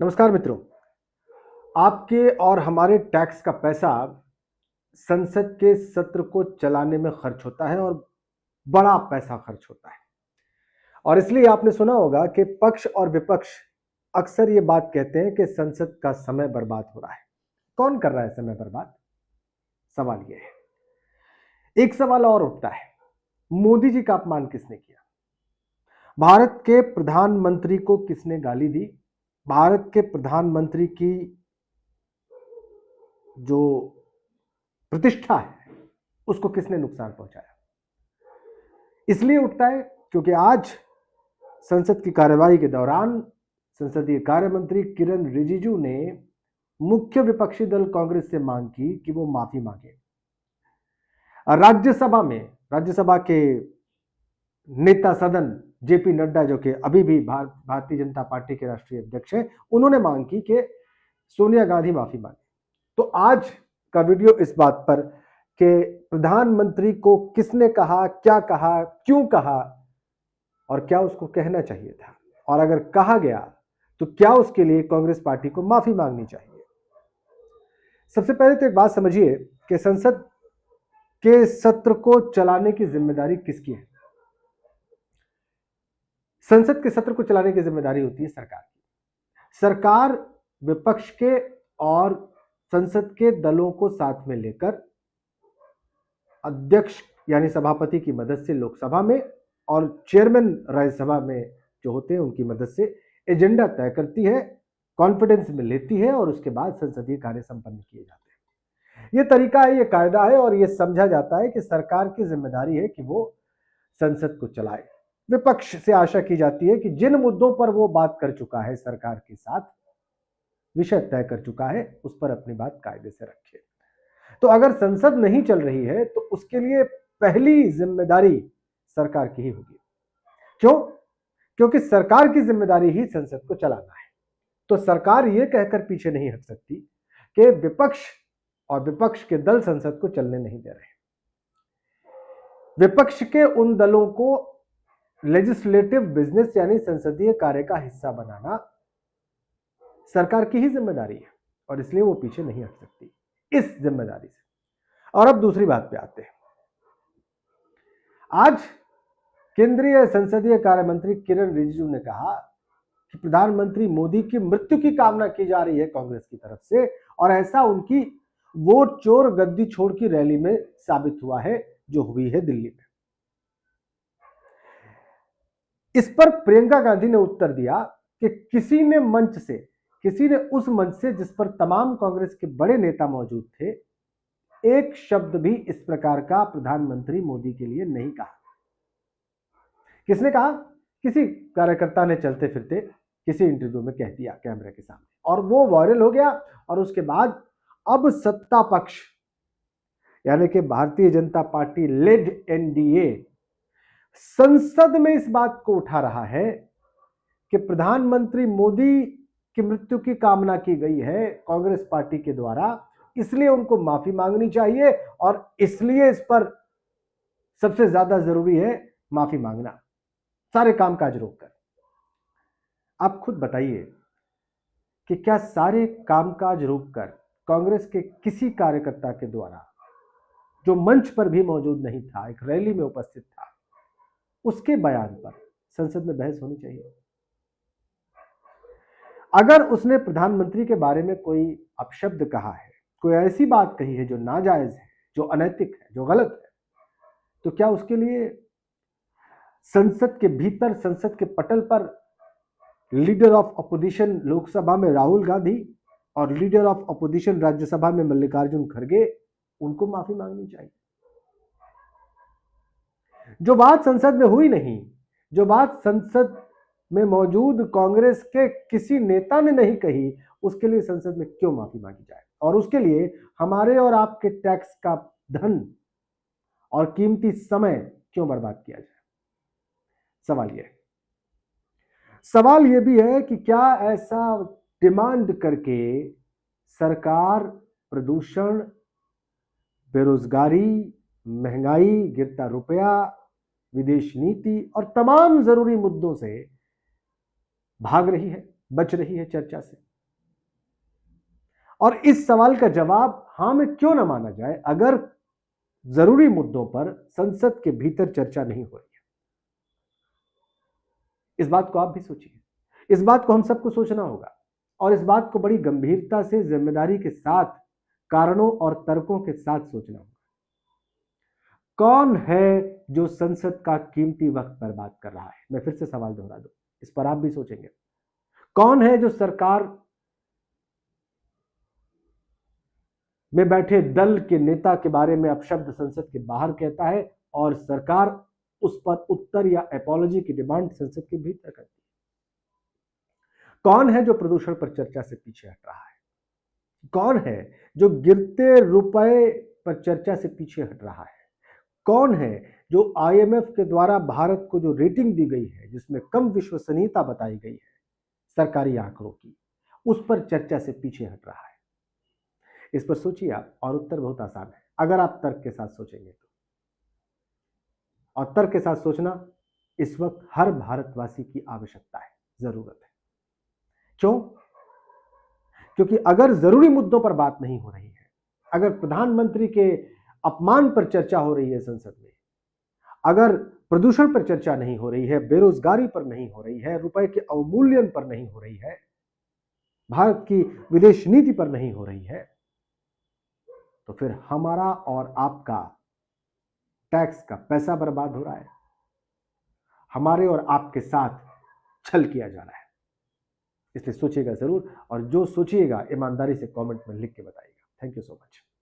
नमस्कार मित्रों। आपके और हमारे टैक्स का पैसा संसद के सत्र को चलाने में खर्च होता है और बड़ा पैसा खर्च होता है। और इसलिए आपने सुना होगा कि पक्ष और विपक्ष अक्सर ये बात कहते हैं कि संसद का समय बर्बाद हो रहा है। कौन कर रहा है समय बर्बाद? सवाल यह है। एक सवाल और उठता है, मोदी जी का अपमान किसने किया? भारत के प्रधानमंत्री को किसने गाली दी? भारत के प्रधानमंत्री की जो प्रतिष्ठा है उसको किसने नुकसान पहुंचाया? इसलिए उठता है क्योंकि आज संसद की कार्यवाही के दौरान संसदीय कार्य मंत्री किरण रिजिजू ने मुख्य विपक्षी दल कांग्रेस से मांग की कि वो माफी मांगे। राज्यसभा के नेता सदन जेपी नड्डा, जो कि अभी भी भारतीय जनता पार्टी के राष्ट्रीय अध्यक्ष हैं, उन्होंने मांग की कि सोनिया गांधी माफी मांगे। तो आज का वीडियो इस बात पर कि प्रधानमंत्री को किसने कहा, क्या कहा, क्यों कहा और क्या उसको कहना चाहिए था, और अगर कहा गया तो क्या उसके लिए कांग्रेस पार्टी को माफी मांगनी चाहिए। सबसे पहले तो एक बात समझिए कि संसद के सत्र को चलाने की जिम्मेदारी किसकी है? संसद के सत्र को चलाने की जिम्मेदारी होती है सरकार की। सरकार विपक्ष के और संसद के दलों को साथ में लेकर अध्यक्ष यानी सभापति की मदद से लोकसभा में और चेयरमैन राज्यसभा में जो होते हैं उनकी मदद से एजेंडा तय करती है, कॉन्फिडेंस में लेती है और उसके बाद संसदीय कार्य संपन्न किए जाते हैं। यह तरीका है, यह कायदा है और यह समझा जाता है कि सरकार की जिम्मेदारी है कि वो संसद को चलाए। विपक्ष से आशा की जाती है कि जिन मुद्दों पर वो बात कर चुका है, सरकार के साथ विषय तय कर चुका है, उस पर अपनी बात कायदे से रखे। तो अगर संसद नहीं चल रही है तो उसके लिए पहली जिम्मेदारी सरकार की ही होगी। क्यों? क्योंकि सरकार की जिम्मेदारी ही संसद को चलाना है। तो सरकार यह कहकर पीछे नहीं हट सकती कि विपक्ष और विपक्ष के दल संसद को चलने नहीं दे रहे। विपक्ष के उन दलों को लेजिस्लेटिव बिजनेस यानी संसदीय कार्य का हिस्सा बनाना सरकार की ही जिम्मेदारी है और इसलिए वो पीछे नहीं हट सकती इस जिम्मेदारी से। और अब दूसरी बात पे आते हैं। आज केंद्रीय संसदीय कार्य मंत्री किरण रिजिजू ने कहा कि प्रधानमंत्री मोदी की मृत्यु की कामना की जा रही है कांग्रेस की तरफ से, और ऐसा उनकी वोट चोर गद्दी छोड़ की रैली में साबित हुआ है जो हुई है दिल्ली में। इस पर प्रियंका गांधी ने उत्तर दिया कि किसी ने उस मंच से जिस पर तमाम कांग्रेस के बड़े नेता मौजूद थे, एक शब्द भी इस प्रकार का प्रधानमंत्री मोदी के लिए नहीं कहा। किसने कहा? किसी कार्यकर्ता ने चलते फिरते किसी इंटरव्यू में कह दिया कैमरे के सामने, और वो वायरल हो गया। और उसके बाद अब सत्ता पक्ष यानी कि Bharatiya Janata party lead NDA संसद में इस बात को उठा रहा है कि प्रधानमंत्री मोदी की मृत्यु की कामना की गई है कांग्रेस पार्टी के द्वारा, इसलिए उनको माफी मांगनी चाहिए और इसलिए इस पर सबसे ज्यादा जरूरी है माफी मांगना, सारे कामकाज रोककर। आप खुद बताइए कि क्या सारे कामकाज रोककर कांग्रेस के किसी कार्यकर्ता के द्वारा, जो मंच पर भी मौजूद नहीं था, एक रैली में उपस्थित था, उसके बयान पर संसद में बहस होनी चाहिए? अगर उसने प्रधानमंत्री के बारे में कोई अपशब्द कहा है, कोई ऐसी बात कही है जो नाजायज है, जो अनैतिक है, जो गलत है, तो क्या उसके लिए संसद के भीतर, संसद के पटल पर लीडर ऑफ अपोजिशन लोकसभा में राहुल गांधी और लीडर ऑफ अपोजिशन राज्यसभा में मल्लिकार्जुन खड़गे, उनको माफी मांगनी चाहिए? जो बात संसद में हुई नहीं, जो बात संसद में मौजूद कांग्रेस के किसी नेता ने नहीं कही, उसके लिए संसद में क्यों माफी मांगी जाए? और उसके लिए हमारे और आपके टैक्स का धन और कीमती समय क्यों बर्बाद किया जाए? सवाल यह भी है कि क्या ऐसा डिमांड करके सरकार प्रदूषण, बेरोजगारी, महंगाई, गिरता रुपया, विदेश नीति और तमाम जरूरी मुद्दों से भाग रही है? बच रही है चर्चा से? और इस सवाल का जवाब हां में क्यों ना माना जाए अगर जरूरी मुद्दों पर संसद के भीतर चर्चा नहीं हो रही है? इस बात को आप भी सोचिए, इस बात को हम सबको सोचना होगा और इस बात को बड़ी गंभीरता से, जिम्मेदारी के साथ, कारणों और तर्कों के साथ सोचना होगा। कौन है जो संसद का कीमती वक्त बर्बाद कर रहा है? मैं फिर से सवाल दोहरा दूं, इस पर आप भी सोचेंगे। कौन है जो सरकार में बैठे दल के नेता के बारे में अपशब्द संसद के बाहर कहता है और सरकार उस पर उत्तर या एपोलॉजी की डिमांड संसद के भीतर करती है? कौन है जो प्रदूषण पर चर्चा से पीछे हट रहा है? कौन है जो गिरते रुपए पर चर्चा से पीछे हट रहा है? कौन है जो आईएमएफ के द्वारा भारत को जो रेटिंग दी गई है, जिसमें कम विश्वसनीयता बताई गई है सरकारी आंकड़ों की, उस पर चर्चा से पीछे हट रहा है? इस पर सोचिए आप, और उत्तर बहुत आसान है अगर आप तर्क के साथ सोचेंगे तो। और तर्क के साथ सोचना इस वक्त हर भारतवासी की आवश्यकता है, जरूरत है। क्यों? क्योंकि अगर जरूरी मुद्दों पर बात नहीं हो रही है, अगर प्रधानमंत्री के अपमान पर चर्चा हो रही है संसद में, अगर प्रदूषण पर चर्चा नहीं हो रही है, बेरोजगारी पर नहीं हो रही है, रुपए के अवमूल्यन पर नहीं हो रही है, भारत की विदेश नीति पर नहीं हो रही है, तो फिर हमारा और आपका टैक्स का पैसा बर्बाद हो रहा है, हमारे और आपके साथ छल किया जा रहा है। इसलिए सोचिएगा जरूर, और जो सोचिएगा ईमानदारी से कमेंट में लिख के बताइएगा। Thank you so much.